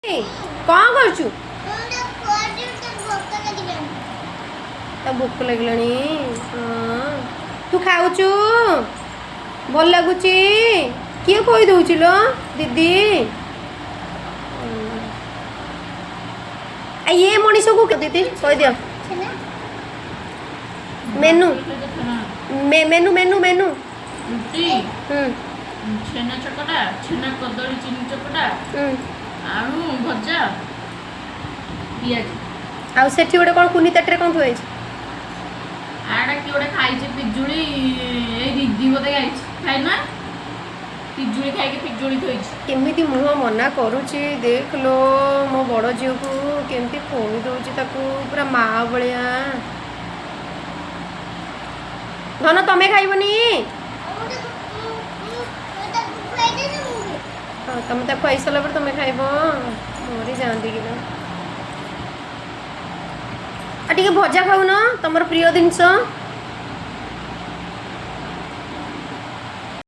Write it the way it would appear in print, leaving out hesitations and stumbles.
कौन करछु तो भूख लगलानी तू खाऊचु भल लगुची किए कोई दउची लो दीदी आ ये मनीष को दीदी कह दियो मेनू मेनू मेनू मेनू छेना चकटा छेना कदली चीनी चकटा आलू भजा पियाज आ सेठी गोटे कौन कुनी तटरे कौन थुए आड़ा कि गोटे खाइছে पिजुली ए दीदी बोते खाइছে खाइ ना पिजुली खाइ के पिजुली थोइছে केमिति मुह मना करूची देख लो मो बड़ झील को केमिति खोई दउची ताकू पूरा माँ भलिया धन तमे खाइबनी हाँ तुम तो खाई सारा पर तुम्हें खाइब मरी जाती कि टे भजा खाऊ न तुम प्रिय जिनस